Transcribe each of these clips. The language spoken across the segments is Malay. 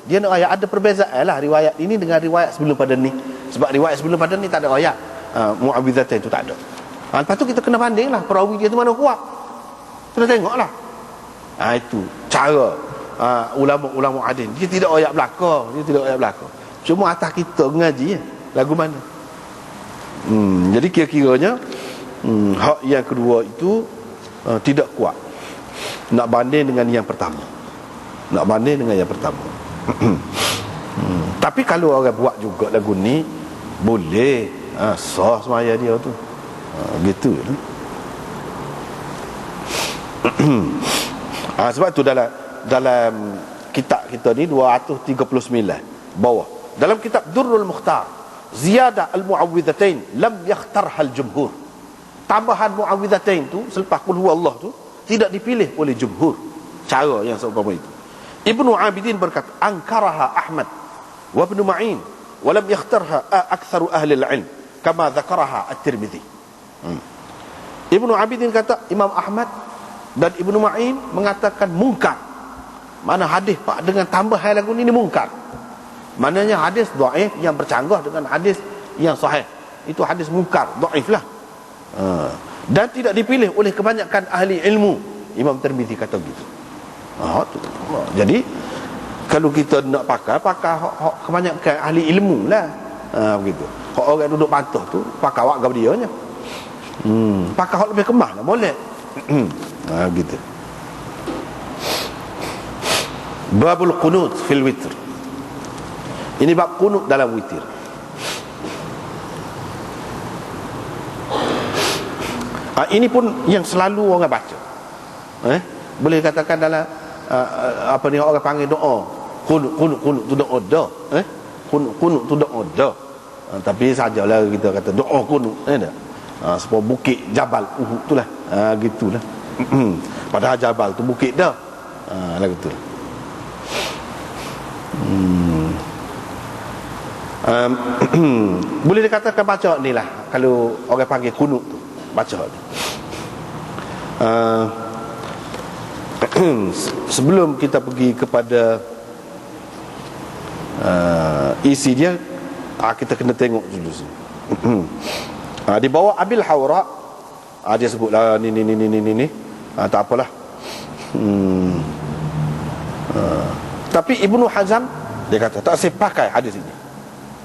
Dia nak ayat, ada perbezaan lah riwayat ini dengan riwayat sebelum pada ni. Sebab riwayat sebelum pada ni tak ada ayat mu'awwidhatain tu tak ada. Lepas tu kita kena banding lah perawi dia tu mana kuat. Kena tengok lah. Itu cara ulama-ulama hadis. Dia tidak ayat belaka, cuma atas kita mengaji lagu mana. Jadi kira-kiranya hak yang kedua itu tidak kuat nak banding dengan yang pertama. Tapi kalau orang buat juga lagu ni boleh, sah semaya dia tu. Gitu. Sebab tu dalam kitab kita ni 239 bawah, dalam kitab Durrul Mukhtar, ziyadah al-mu'awwidhatain lam yakhtarha al-jumhur. Tambahan mu'awwidhatain tu selepas qul huwallah tu tidak dipilih oleh jumhur, cara yang seumpama itu. Ibnu Abidin berkata, ankaraha Ahmad wa Ibnu Ma'in wa lam yakhtarha aktsaru ahli al-ilm kama dzakaraha at-Tirmidzi. Ibnu Abidin kata Imam Ahmad dan Ibnu Ma'in mengatakan mungkar. Mana hadis dengan tambahan lagu ni mungkar. Maknanya hadis dhaif yang bercanggah dengan hadis yang sahih. Itu hadis mungkar, dhaif lah. Dan tidak dipilih oleh kebanyakan ahli ilmu. Imam Tirmidzi kata gitu. Jadi kalau kita nak pakai kebanyakan ahli ilmu lah. Begitu. Kalau orang duduk pantah tu pakai awak gab dia nya. Pakai hak lebih kemah lah boleh. Gitu. Babul qunut fil witr. Ini bab qunut dalam witir. Ini pun yang selalu orang baca. Boleh katakan dalam apa ni orang panggil doa. Qunut tu doa dah. Qunut tu doa dah. Tapi sajalah kita kata doa qunut. Sebab bukit Jabal Uhud tu lah. Gitulah. Padahal Jabal tu bukit dah. Lah gitu. Boleh dikatakan baca ni lah kalau orang panggil kunut tu, baca ni. Sebelum kita pergi kepada isi dia, kita kena tengok dulu sini. Di bawah Abil Hawra dia sebutlah ni tak apalah. Tapi Ibnu Hazm dia kata tak saya pakai hadis ini.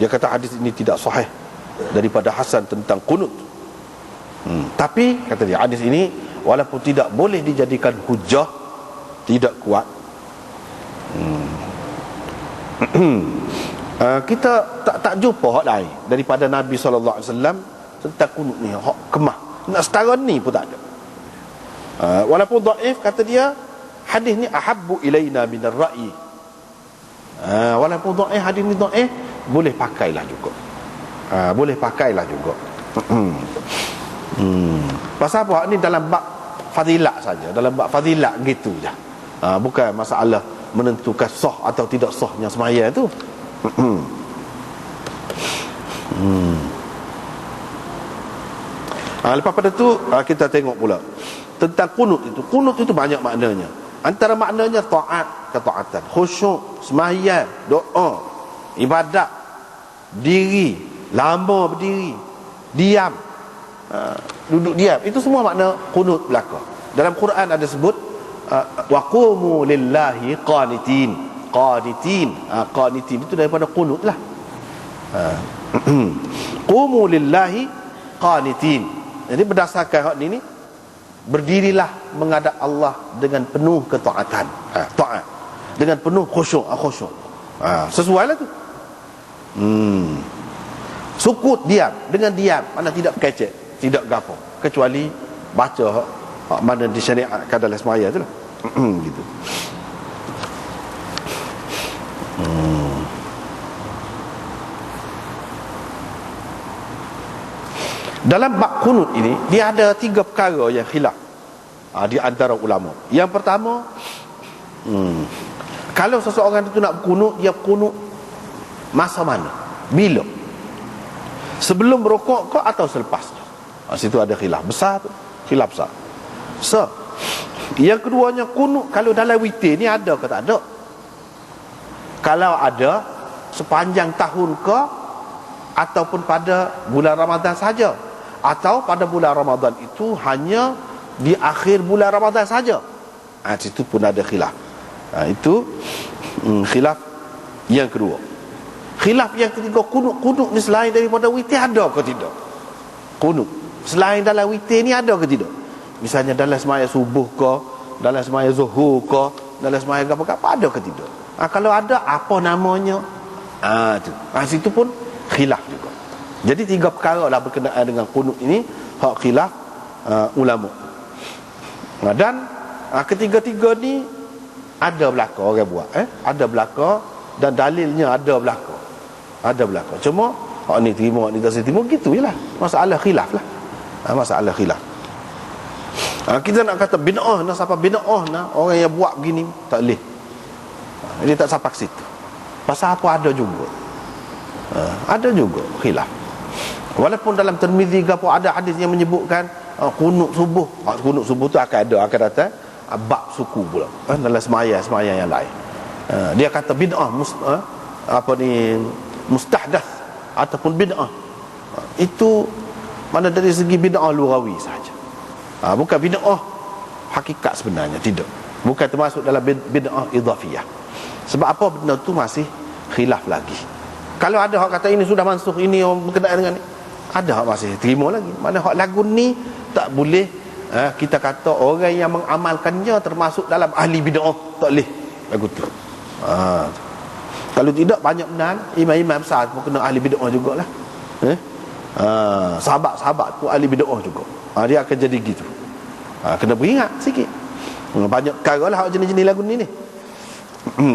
Dia kata hadis ini tidak sahih daripada Hasan tentang kunut. Tapi kata dia hadis ini walaupun tidak boleh dijadikan hujah, tidak kuat. Kita tak jumpa hak lain daripada Nabi sallallahu alaihi wasallam tentang kunut ni, hak kemah. Nak setara ni pun tak ada. Walaupun dhaif kata dia hadis ni ahabbu ilaina minar ra'yi. Walaupun dhaif hadis ni dhaif boleh pakailah juga. Boleh pakailah juga. Pasal apa? Ni dalam bab fadilat saja, dalam bab fadilat gitu je. Bukan masalah menentukan sah atau tidak sahnya sembahyang tu. Lepas pada tu kita tengok pula tentang kunut itu. Kunut itu banyak maknanya. Antara maknanya taat, ketaatan, khusyuk, sembahyang, doa, ibadat, diri, lama berdiri, diam, duduk diam. Itu semua makna kunut belaka. Dalam Quran ada sebut waqumu lillahi qanitin. Qanitin itu daripada kunut lah. Qumu lillahi qanitin. Jadi berdasarkan hak ni berdirilah menghadap Allah dengan penuh ketaatan. Taat dengan penuh khusyuk. Sesuai lah tu. Sukut, diam, dengan diam, mana tidak kecek, tidak gapo, kecuali baca hak mana disyariatkan dalam sembahyang tu lah. Gitu. Dalam bab kunut ini dia ada 3 perkara yang khilaf di antara ulama. Yang pertama, kalau seseorang itu nak berkunut, dia berkunut masa mana? Bila? Sebelum berrukuk ke atau selepasnya? Situ ada khilaf besar tu. Khilaf besar. Yang keduanya, kunut kalau dalam witir ni ada ke tak ada? Kalau ada sepanjang tahun ke, ataupun pada bulan Ramadan saja, atau pada bulan Ramadan itu hanya di akhir bulan Ramadan saja. Situ pun ada khilaf. Itu khilaf yang kedua. Khilaf yang ketiga, kunut ni selain daripada witir ada ke tidak? Kunut selain dalam witir ni ada ke tidak? Misalnya dalam semaya subuh ke, dalam semaya zuhur ke, dalam semaya apa-apa, ada ke tidak? Kalau ada, apa namanya? Situ pun khilaf juga. Jadi 3 perkara lah berkenaan dengan kunut ini, hak khilaf ulama. Dan ketiga-tiga ni ada belaka orang buat, ada belaka, dan dalilnya ada belaka. Ada belaka. Cuma hak ni terima, hak ni tak terima, gitu je lah. Masalah khilaf lah. Masalah khilaf. Kita nak kata bid'ah, nak siapa bid'ah, nak orang yang buat begini, tak boleh. Dia tak sampai ke situ. Pasal apa ada juga. Ada juga khilaf. Walaupun dalam Tirmizi ke apa ada hadis yang menyebutkan kunut subuh. Kunut subuh tu akan datang bab suku pula, dalam semaya yang lain. Dia kata bid'ah mustahdath ataupun bid'ah. Itu mana dari segi bid'ah lughawi saja. Bukan bid'ah hakikat sebenarnya, tidak. Bukan termasuk dalam bid'ah idhafiyah. Sebab apa benda tu masih khilaf lagi. Kalau ada hak kata ini sudah mansukh, ini berkenaan dengan ni, ada hak masih terima lagi. Mana hak lagu ni tak boleh kita kata orang yang mengamalkannya termasuk dalam ahli bid'ah, tak boleh lagu tu. Kalau tidak, banyak benar imam-imam besar pun kena ahli bid'ah jugalah. Sahabat-sahabat pun ahli bid'ah juga. Dia akan jadi gitu. Kena beringat sikit. Banyak perkara lah hak jenis-jenis lagu ni.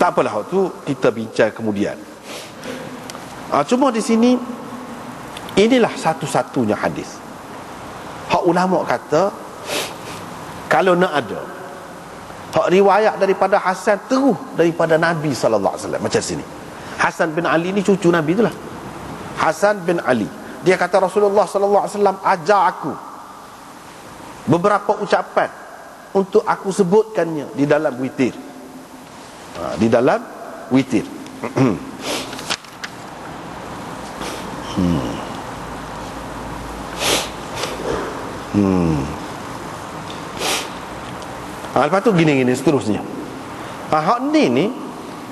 Tak apalah, hak tu kita bincang kemudian. Cuma di sini inilah satu-satunya hadis hak ulama kata kalau nak ada hak riwayat daripada Hasan terus daripada Nabi sallallahu alaihi wasallam. Macam sini, Hasan bin Ali ni cucu Nabi itulah. Hasan bin Ali, dia kata Rasulullah sallallahu alaihi wasallam ajar aku beberapa ucapan untuk aku sebutkannya di dalam witir. Di dalam witir. Lepas tu gini seterusnya. Hak ni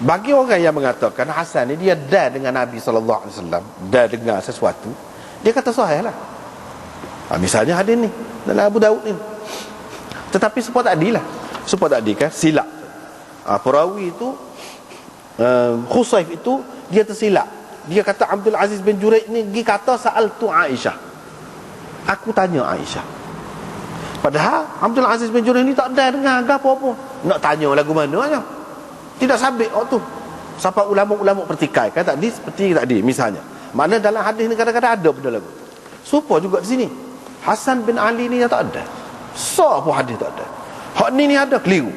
bagi orang yang mengatakan Hasan ni dia dah dengan Nabi sallallahu alaihi wasallam, dah dengar sesuatu, dia kata sahih lah. Misalnya hadis ni dalam Abu Daud ni. Tetapi sepatutnya tadi lah, sepatutnya tadi kan silap. Perawi itu Khusaif itu dia tersilap. Dia kata Abdul Aziz bin Juraij ni pergi kata sa'altu Aisyah, aku tanya Aisyah. Padahal Abdul Aziz bin Juraij ni tak ada dengar apa-apa. Nak tanya lagu mana aja. Tidak sabit waktu. Sampai ulama-ulama pertikai kan tadi seperti tadi misalnya. Mana dalam hadis ni kadang-kadang ada benda lagu. Supa juga di sini. Hasan bin Ali ni tak ada. So apa hadis tak ada. Hak ni ada keliru.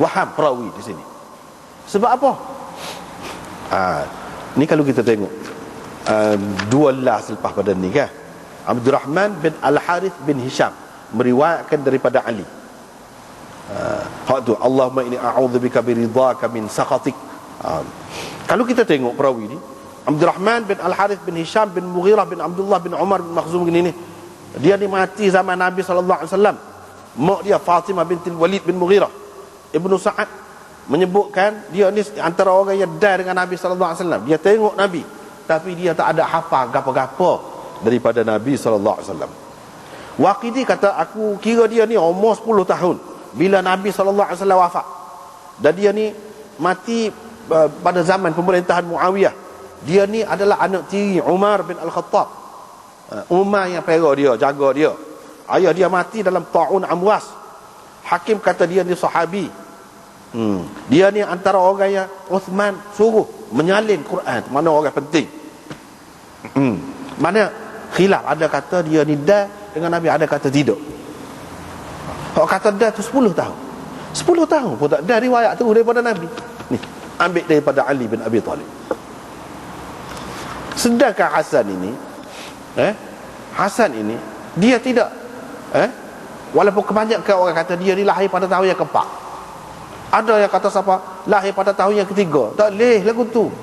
Waham perawi di sini. Sebab apa? Ni kalau kita tengok dua las selepas pada ni kan, Abdurrahman bin Al-Harith bin Hisham meriwayatkan daripada Ali. Hak tu Allahumma inni a'udzubika biridhaka min sakhatik. Kalau kita tengok perawi ni Abdurrahman bin Al-Harith bin Hisham bin Mughirah bin Abdullah bin Umar bin Makhzum ni, dia ni mati zaman Nabi sallallahu alaihi wasallam. Mak dia Fatimah binti Walid bin Mughirah. Ibnu Sa'ad menyebutkan dia ni antara orang yang dah dengan Nabi sallallahu alaihi wasallam. Dia tengok Nabi tapi dia tak ada hafal gapo-gapo daripada Nabi sallallahu alaihi wasallam. Waqidi kata aku kira dia ni umur 10 tahun bila Nabi sallallahu alaihi wasallam wafat. Dan dia ni mati pada zaman pemerintahan Muawiyah. Dia ni adalah anak tiri Umar bin Al-Khattab. Umar yang pera dia, jaga dia. Ayah dia mati dalam ta'un Amwas. Hakim kata dia ni sahabi. Dia ni antara orang yang Uthman suruh menyalin Quran. Mana orang penting. Mana khilaf, ada kata dia ni dah dengan Nabi, ada kata tidak. Kalau kata dah tu 10 tahun. 10 tahun pun tak dah riwayat tu daripada Nabi. Ni ambil daripada Ali bin Abi Talib. Sedangkan Hasan ini Hasan ini dia tidak walaupun kebanyakan orang kata dia ni lahir pada tahun yang keempat. Ada yang kata siapa lahir pada tahun yang ketiga. Tak boleh lagu tu.